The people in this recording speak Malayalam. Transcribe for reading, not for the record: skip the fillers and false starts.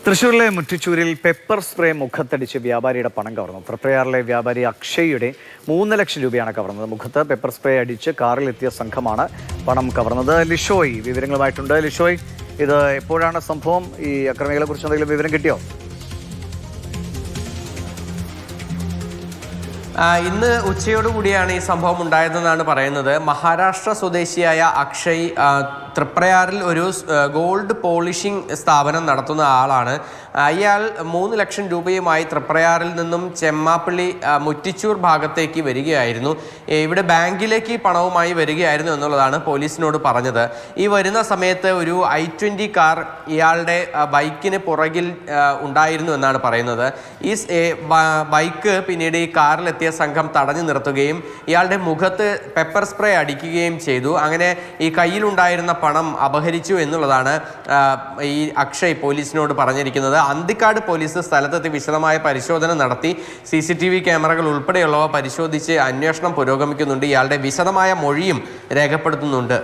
തൃശ്ശൂരിലെ മുറ്റിച്ചൂരിൽ പെപ്പർ സ്പ്രേ മുഖത്തടിച്ച് വ്യാപാരിയുടെ പണം കവർന്നു. തൃപ്രയാറിലെ വ്യാപാരി അക്ഷയുടെ 3 ലക്ഷം രൂപയാണ് കവർന്നത്. മുഖത്ത് പെപ്പർ സ്പ്രേ അടിച്ച് കാറിലെത്തിയ സംഘമാണ് പണം കവർന്നത്. ലിഷോയ് വിവരങ്ങളുമായിട്ടുണ്ട്. ലിഷോയ്, ഇത് എപ്പോഴാണ് സംഭവം? ഈ അക്രമികളെ കുറിച്ച് എന്തെങ്കിലും വിവരം കിട്ടിയോ? ഇന്ന് ഉച്ചയോടുകൂടിയാണ് ഈ സംഭവം ഉണ്ടായതെന്നാണ് പറയുന്നത്. മഹാരാഷ്ട്ര സ്വദേശിയായ അക്ഷയ് തൃപ്രയാറിൽ ഒരു ഗോൾഡ് പോളിഷിംഗ് സ്ഥാപനം നടത്തുന്ന ആളാണ്. അയാൾ 3 ലക്ഷം രൂപയുമായി തൃപ്രയാറിൽ നിന്നും ചെമ്മാപ്പള്ളി മുറ്റിച്ചൂർ ഭാഗത്തേക്ക് വരികയായിരുന്നു. ഇവിടെ ബാങ്കിലേക്ക് പണവുമായി വരികയായിരുന്നു എന്നുള്ളതാണ് പോലീസിനോട് പറഞ്ഞത്. ഈ വരുന്ന സമയത്ത് ഒരു i20 കാർ ഇയാളുടെ ബൈക്കിന് പുറകിൽ ഉണ്ടായിരുന്നു എന്നാണ് പറയുന്നത്. ഈ ബൈക്ക് പിന്നീട് ഈ കാറിലെത്തിയ സംഘം തടഞ്ഞു നിർത്തുകയും ഇയാളുടെ മുഖത്ത് പെപ്പർ സ്പ്രേ അടിക്കുകയും ചെയ്തു. അങ്ങനെ ഈ കയ്യിലുണ്ടായിരുന്ന പണം അപഹരിച്ചു എന്നുള്ളതാണ് ഈ അക്ഷയ് പോലീസിനോട് പറഞ്ഞിരിക്കുന്നത്. അന്തിക്കാട് പോലീസ് സ്ഥലത്തെത്തി വിശദമായ പരിശോധന നടത്തി. CCTV ക്യാമറകൾ ഉൾപ്പെടെയുള്ളവ പരിശോധിച്ച് അന്വേഷണം പുരോഗമിക്കുന്നുണ്ട്. ഇയാളുടെ വിശദമായ മൊഴിയും രേഖപ്പെടുത്തുന്നുണ്ട്.